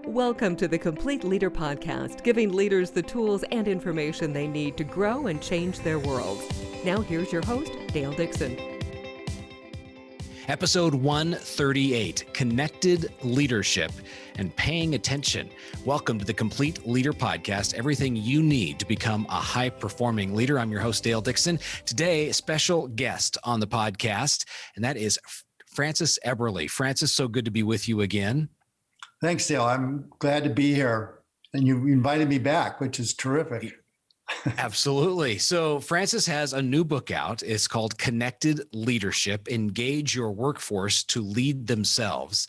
Welcome to the Complete Leader Podcast, giving leaders the tools and information they need to grow and change their worlds. Now here's your host, Dale Dixon. Episode 138, Connected Leadership and Paying Attention. Welcome to the Complete Leader Podcast, everything you need to become a high-performing leader. I'm your host, Dale Dixon. Today, a special guest on the podcast, and that is Francis Eberle. Francis, so good to be with you again. Thanks, Dale. I'm glad to be here. And you invited me back, which is terrific. Absolutely. So Francis has a new book out. It's called Connected Leadership, Engage Your Workforce to Lead Themselves.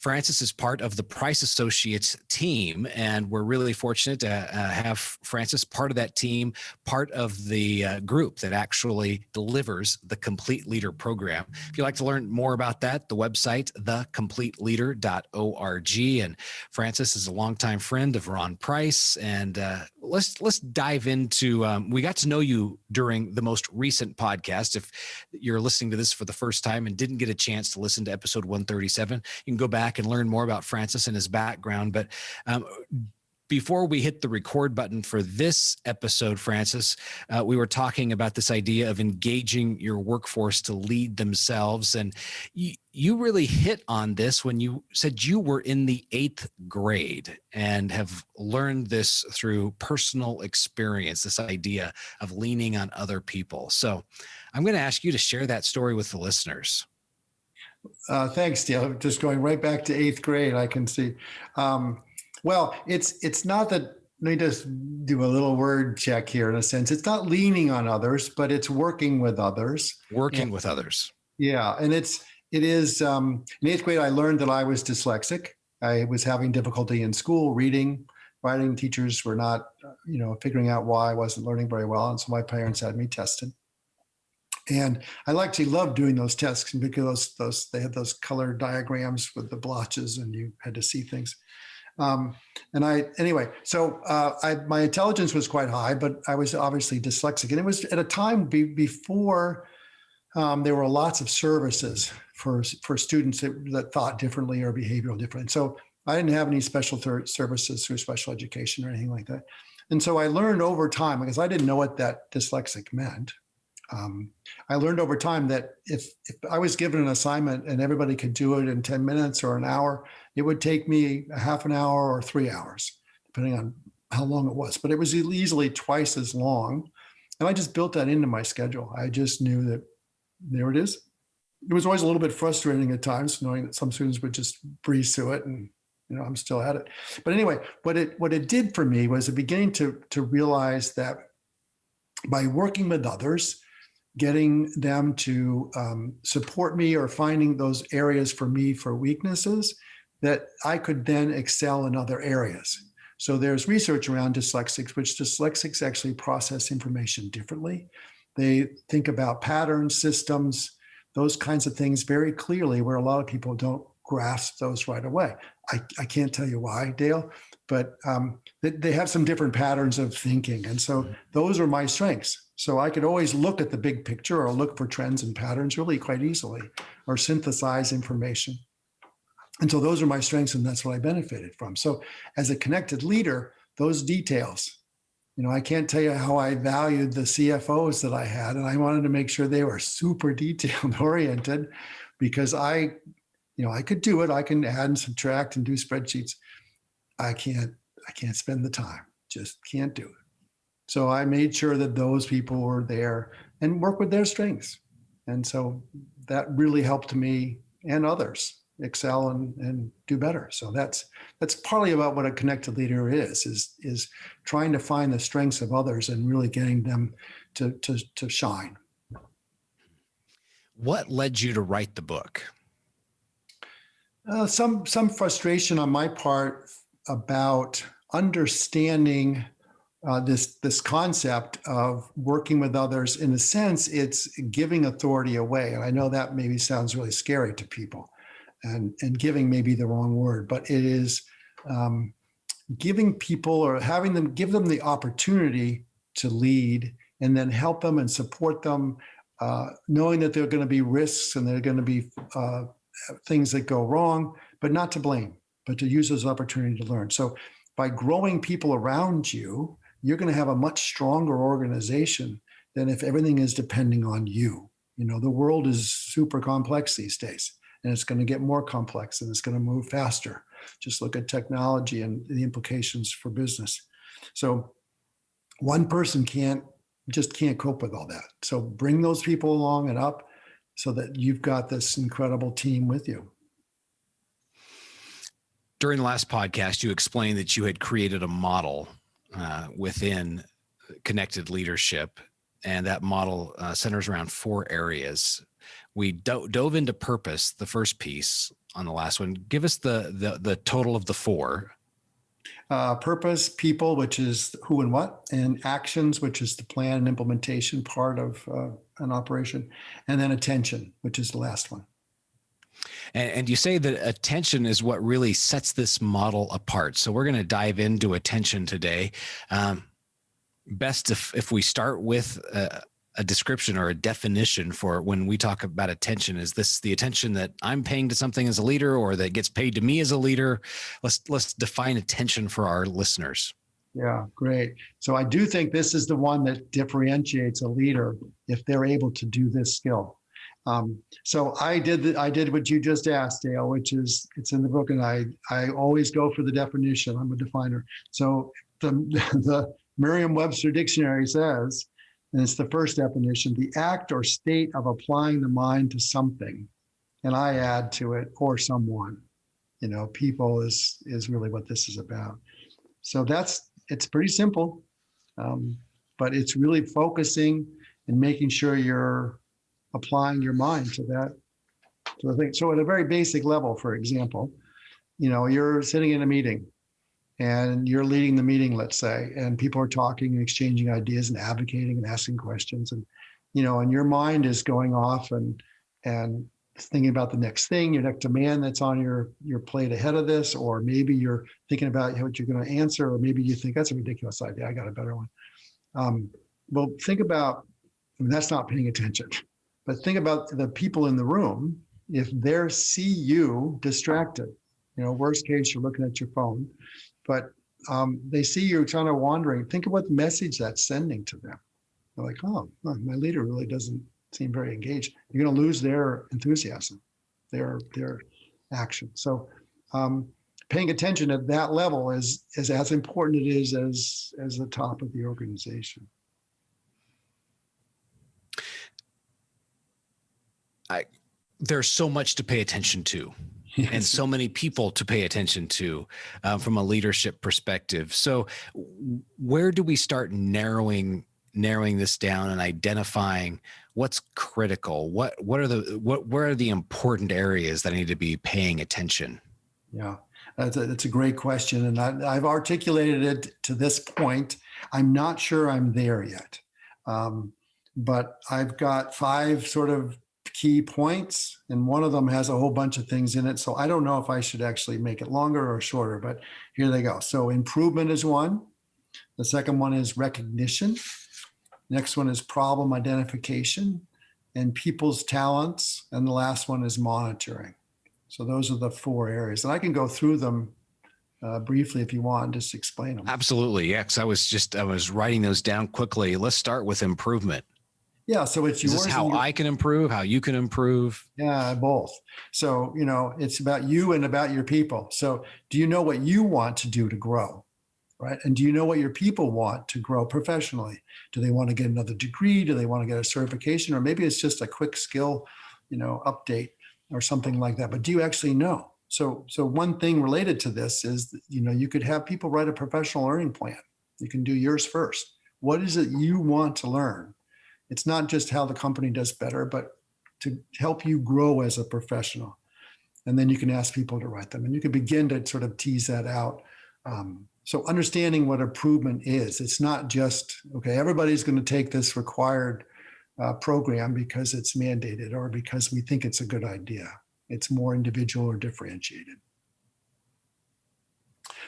Francis is part of the Price Associates team, and we're really fortunate to have Francis part of that team, part of the group that actually delivers the Complete Leader program. If you'd like to learn more about that, the website, thecompleteleader.org. And Francis is a longtime friend of Ron Price. And let's dive into, we got to know you during the most recent podcast. If you're listening to this for the first time and didn't get a chance to listen to episode 137, you can go back and learn more about Francis and his background. But before we hit the record button for this episode, Francis, we were talking about this idea of engaging your workforce to lead themselves. And you really hit on this when you said you were in the 8th grade and have learned this through personal experience, this idea of leaning on other people. So I'm going to ask you to share that story with the listeners. Thanks, Dale. Just going right back to 8th grade, I can see. Well, it's not that, let me just do a little word check here in a sense. It's not leaning on others, but it's working with others. With others. Yeah. And it is, in 8th grade, I learned that I was dyslexic. I was having difficulty in school, reading, writing. Teachers were not, figuring out why I wasn't learning very well. And so my parents had me tested. And I actually loved doing those tests because they had those color diagrams with the blotches and you had to see things. My intelligence was quite high, but I was obviously dyslexic. And it was at a time before there were lots of services for students that thought differently or behavioral differently. So I didn't have any special services through special education or anything like that. And so I learned over time, because I didn't know what that dyslexic meant. I learned over time that if I was given an assignment and everybody could do it in 10 minutes or an hour, it would take me a half an hour or 3 hours, depending on how long it was. But it was easily twice as long. And I just built that into my schedule. I just knew that there it is. It was always a little bit frustrating at times, knowing that some students would just breeze through it and I'm still at it. But anyway, what it did for me was beginning to realize that by working with others, getting them to support me or finding those areas for me for weaknesses, that I could then excel in other areas. So there's research around dyslexics, which dyslexics actually process information differently. They think about patterns, systems, those kinds of things very clearly, where a lot of people don't grasp those right away. I can't tell you why, Dale, but they have some different patterns of thinking. And so those are my strengths. So I could always look at the big picture or look for trends and patterns really quite easily, or synthesize information. And so those are my strengths, and that's what I benefited from. So as a connected leader, those details, I can't tell you how I valued the CFOs that I had, and I wanted to make sure they were super detailed oriented, because I could do it. I can add and subtract and do spreadsheets. I can't spend the time, just can't do it. So I made sure that those people were there and work with their strengths. And so that really helped me and others excel and do better. So that's partly about what a connected leader is trying to find the strengths of others and really getting them to shine. What led you to write the book? Some frustration on my part about understanding this concept of working with others. In a sense, it's giving authority away. And I know that maybe sounds really scary to people, and giving may be the wrong word, but it is giving people, or having them, give them the opportunity to lead, and then help them and support them, knowing that there are going to be risks and there are going to be things that go wrong, but not to blame, but to use those opportunities to learn. So by growing people around you, you're going to have a much stronger organization than if everything is depending on you. The world is super complex these days, and it's going to get more complex, and it's going to move faster. Just look at technology and the implications for business. So one person can't cope with all that. So bring those people along and up so that you've got this incredible team with you. During the last podcast, you explained that you had created a model within connected leadership, and that model centers around 4 areas. We dove into purpose, the first piece on the last one. Give us the total of the 4. Purpose, people, which is who and what, and actions, which is the plan and implementation part of an operation, and then attention, which is the last one. And you say that attention is what really sets this model apart. So we're going to dive into attention today. Best if we start with a description or a definition for when we talk about attention. Is this the attention that I'm paying to something as a leader, or that gets paid to me as a leader? Let's define attention for our listeners. Yeah, great. So I do think this is the one that differentiates a leader if they're able to do this skill. So I did what you just asked, Dale, which is, it's in the book, and I always go for the definition. I'm a definer. So the Merriam-Webster dictionary says, and it's the first definition, the act or state of applying the mind to something. And I add to it, or someone. People is really what this is about. So it's pretty simple, but it's really focusing and making sure you're applying your mind to that, to the thing. So at a very basic level, for example, you're sitting in a meeting and you're leading the meeting, let's say, and people are talking and exchanging ideas and advocating and asking questions, and and your mind is going off and thinking about the next thing, your next demand that's on your plate ahead of this, or maybe you're thinking about what you're going to answer, or maybe you think that's a ridiculous idea, I got a better one. Well, think about, that's not paying attention. But think about the people in the room. If they see you distracted, worst case, you're looking at your phone, but they see you kind of wandering. Think of what message that's sending to them. They're like, oh, my leader really doesn't seem very engaged. You're going to lose their enthusiasm, their action. So paying attention at that level is as important it is as the top of the organization. There's so much to pay attention to, yes, and so many people to pay attention to from a leadership perspective. So where do we start narrowing this down and identifying what's critical? What are the important areas that I need to be paying attention? Yeah, that's a great question. And I've articulated it to this point. I'm not sure I'm there yet, but I've got 5 sort of key points, and one of them has a whole bunch of things in it. So I don't know if I should actually make it longer or shorter, but here they go. So improvement is one. The second one is recognition. Next one is problem identification and people's talents. And the last one is monitoring. So those are the 4 areas. And I can go through them briefly if you want, and just explain them. Absolutely. Yeah, because I was writing those down quickly. Let's start with improvement. Yeah, so it's yours. Is this how I can improve, how you can improve? Yeah, both. So, it's about you and about your people. So do you know what you want to do to grow, right? And do you know what your people want to grow professionally? Do they want to get another degree? Do they want to get a certification? Or maybe it's just a quick skill, update or something like that. But do you actually know? So one thing related to this is, you could have people write a professional learning plan. You can do yours first. What is it you want to learn? It's not just how the company does better, but to help you grow as a professional. And then you can ask people to write them, and you can begin to sort of tease that out. So understanding what improvement is, it's not just, okay, everybody's going to take this required program because it's mandated or because we think it's a good idea. It's more individual or differentiated.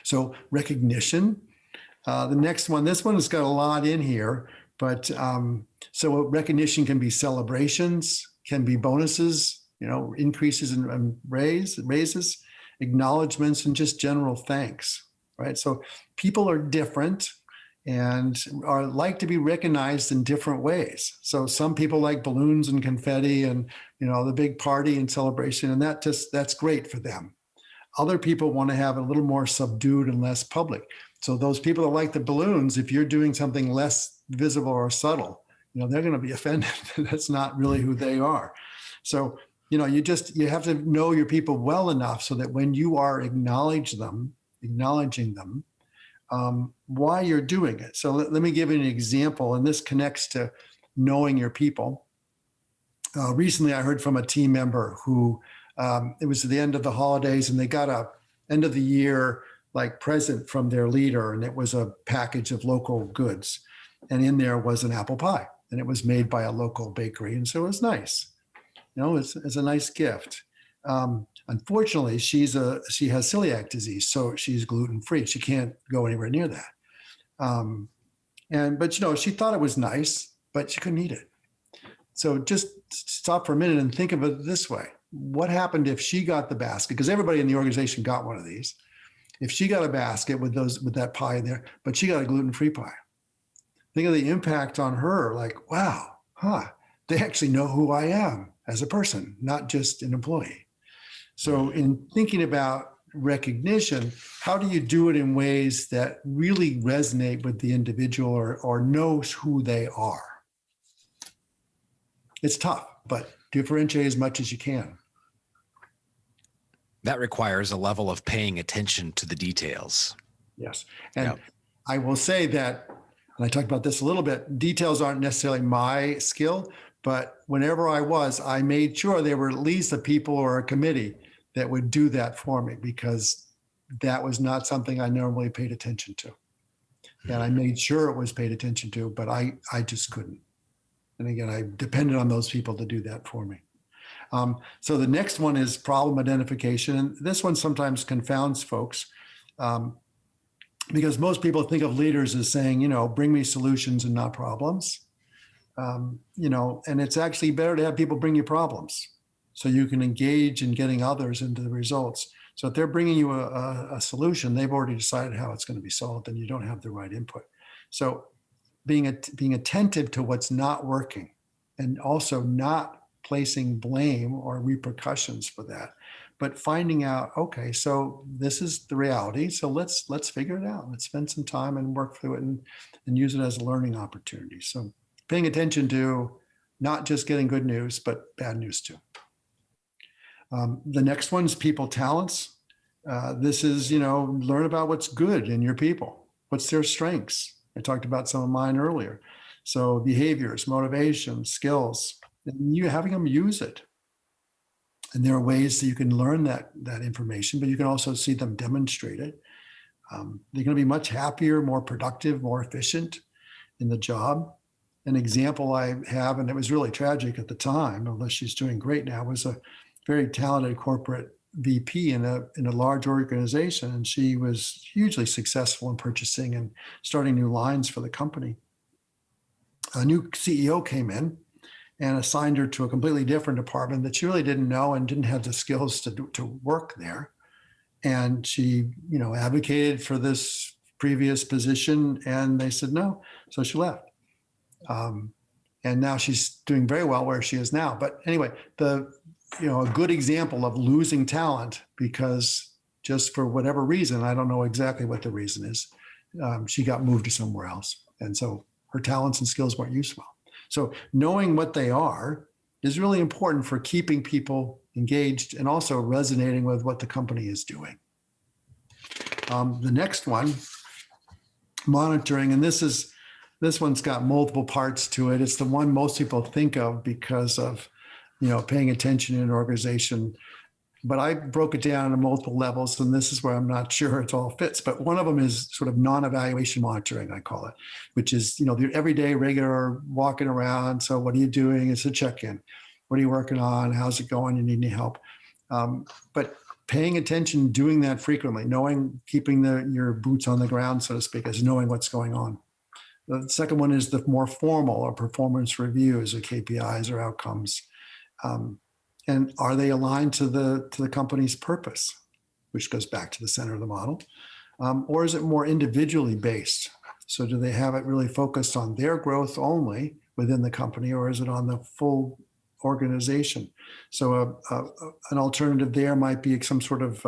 So recognition. The next one, this one has got a lot in here. But so recognition can be celebrations, can be bonuses, increases in raises. acknowledgments and just general thanks, right? So people are different and are like to be recognized in different ways. So some people like balloons and confetti and, the big party and celebration, and that's great for them. Other people want to have a little more subdued and less public. So those people that like the balloons, if you're doing something less visible or subtle, they're going to be offended. That's not really who they are. So, you have to know your people well enough so that when you are acknowledging them, why you're doing it. So let me give you an example, and this connects to knowing your people. Recently, I heard from a team member who it was the end of the holidays, and they got a end of the year present from their leader, and it was a package of local goods, and in there was an apple pie, and it was made by a local bakery, and so it was nice. It's a nice gift. Unfortunately, she has celiac disease, so she's gluten-free. She can't go anywhere near that. But she thought it was nice, but she couldn't eat it. So just stop for a minute and think of it this way. What happened if she got the basket? Because everybody in the organization got one of these. If she got a basket with that pie in there, but she got a gluten-free pie. Think of the impact on her, wow, they actually know who I am as a person, not just an employee. So in thinking about recognition, how do you do it in ways that really resonate with the individual or knows who they are? It's tough, but differentiate as much as you can. That requires a level of paying attention to the details. Yes. And I will say that, and I talked about this a little bit, details aren't necessarily my skill, but whenever I made sure there were at least a people or a committee that would do that for me, because that was not something I normally paid attention to. And I made sure it was paid attention to, but I just couldn't. And again, I depended on those people to do that for me. So the next one is problem identification. And this one sometimes confounds folks because most people think of leaders as saying, bring me solutions and not problems. And it's actually better to have people bring you problems so you can engage in getting others into the results. So if they're bringing you a solution, they've already decided how it's going to be solved and you don't have the right input. So being attentive to what's not working and also not placing blame or repercussions for that, but finding out, okay, so this is the reality. So let's figure it out. Let's spend some time and work through it and use it as a learning opportunity. So paying attention to not just getting good news, but bad news too. The next one is people talents. This is, learn about what's good in your people. What's their strengths? I talked about some of mine earlier. So behaviors, motivation, skills, and you having them use it. And there are ways that you can learn that information, but you can also see them demonstrate it. They're going to be much happier, more productive, more efficient in the job. An example I have, and it was really tragic at the time, although she's doing great now, was a very talented corporate VP in a large organization. And she was hugely successful in purchasing and starting new lines for the company. A new CEO came in and assigned her to a completely different department that she really didn't know and didn't have the skills to work there. And she, advocated for this previous position, and they said no. So she left. And now she's doing very well where she is now. But anyway, a good example of losing talent because just for whatever reason, I don't know exactly what the reason is, she got moved to somewhere else. And so her talents and skills weren't useful. So knowing what they are is really important for keeping people engaged and also resonating with what the company is doing. The next one, monitoring, and this one's got multiple parts to it. It's the one most people think of because of, paying attention in an organization. But I broke it down to multiple levels, and this is where I'm not sure it all fits. But one of them is sort of non-evaluation monitoring, I call it, which is, the everyday, regular walking around. So what are you doing? It's a check-in. What are you working on? How's it going? You need any help? But paying attention, doing that frequently, keeping your boots on the ground, so to speak, is knowing what's going on. The second one is the more formal or performance reviews or KPIs or outcomes. And are they aligned to the company's purpose? which goes back to the center of the model? Or is it more individually based? So do they have it really focused on their growth only within the company, or is it on the full organization? So an alternative there might be some sort of,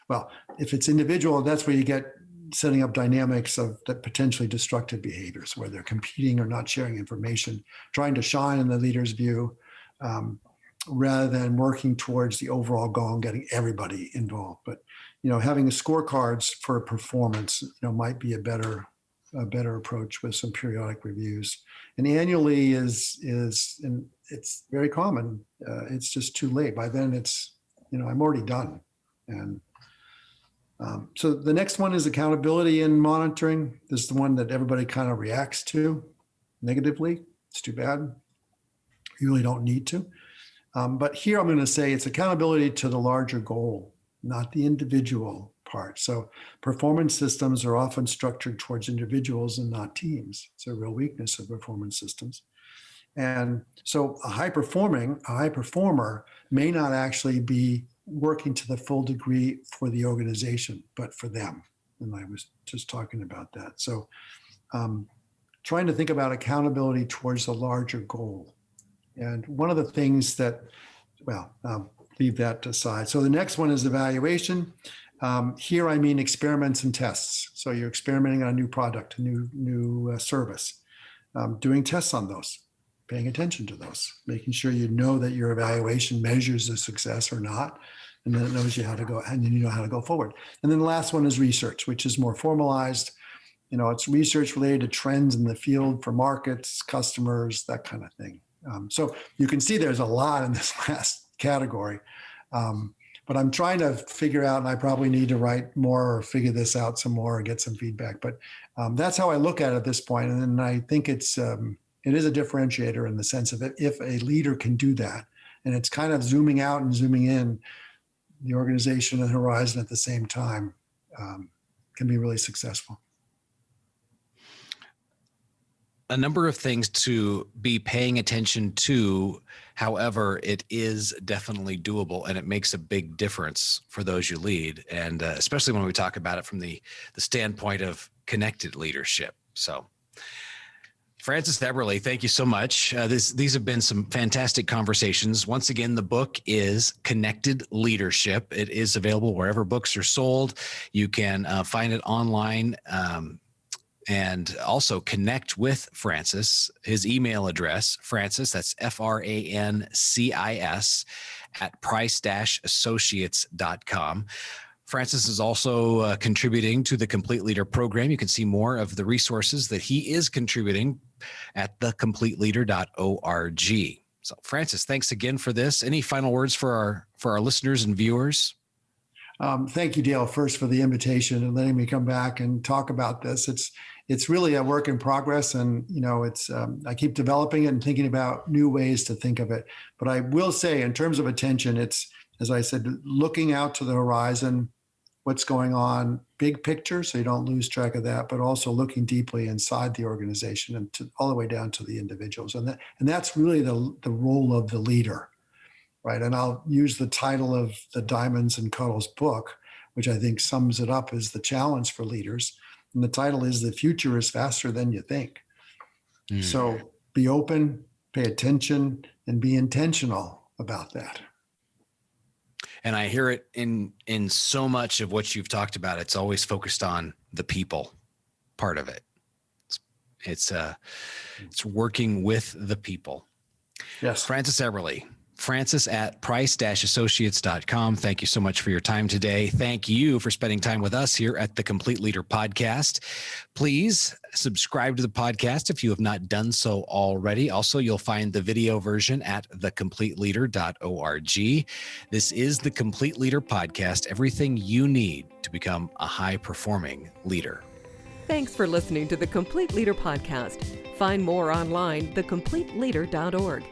well, if it's individual, that's where you get setting up dynamics of that potentially destructive behaviors where they're competing or not sharing information, trying to shine in the leader's view, rather than working towards the overall goal and getting everybody involved. But, having scorecards for performance, might be a better approach with some periodic reviews. And annually and it's very common. It's just too late. By then it's, I'm already done. And so the next one is accountability and monitoring. This is the one that everybody kind of reacts to negatively. It's too bad. You really don't need to. But here I'm going to say it's accountability to the larger goal, not the individual part. So performance systems are often structured towards individuals and not teams. It's a real weakness of performance systems. And so a high performer may not actually be working to the full degree for the organization, but for them. And I was just talking about that. So trying to think about accountability towards the larger goal. And one of the things that, leave that aside. So the next one is evaluation. Here I mean experiments and tests. So you're experimenting on a new product, a new service, doing tests on those, paying attention to those, making sure you know that your evaluation measures the success or not, and then it knows you how to go, and then you know how to go forward. And then the last one is research, which is more formalized. It's research related to trends in the field for markets, customers, that kind of thing. So you can see there's a lot in this last category, but I'm trying to figure out, and I probably need to write more or figure this out some more or get some feedback. But that's how I look at it at this point. And then I think it is a differentiator in the sense of if a leader can do that, and it's kind of zooming out and zooming in, the organization and horizon at the same time can be really successful. A number of things to be paying attention to. However, it is definitely doable, and it makes a big difference for those you lead, and especially when we talk about it from the standpoint of connected leadership. So, Francis Eberle, thank you so much. These have been some fantastic conversations. Once again, the book is Connected Leadership. It is available wherever books are sold. You can find it online. And also connect with Francis. His email address, Francis, that's FRANCIS @price-associates.com. Francis is also contributing to the Complete Leader program. You can see more of the resources that he is contributing at thecompleteleader.org. So, Francis, thanks again for this. Any final words for our listeners and viewers? Thank you, Dale, first for the invitation and letting me come back and talk about this. It's really a work in progress, and I keep developing it and thinking about new ways to think of it. But I will say, in terms of attention, it's, as I said, looking out to the horizon, what's going on, big picture, so you don't lose track of that, but also looking deeply inside the organization and all the way down to the individuals, and that's really the role of the leader. Right. And I'll use the title of the Diamonds and Cuddles book, which I think sums it up as the challenge for leaders. And the title is The Future is Faster Than You Think. So be open, pay attention, and be intentional about that. And I hear it in so much of what you've talked about. It's always focused on the people part of it. It's working with the people. Yes. Francis Eberle. Francis at price-associates.com. Thank you so much for your time today. Thank you for spending time with us here at the Complete Leader Podcast. Please subscribe to the podcast if you have not done so already. Also, you'll find the video version at thecompleteleader.org. This is the Complete Leader Podcast, everything you need to become a high-performing leader. Thanks for listening to the Complete Leader Podcast. Find more online, thecompleteleader.org.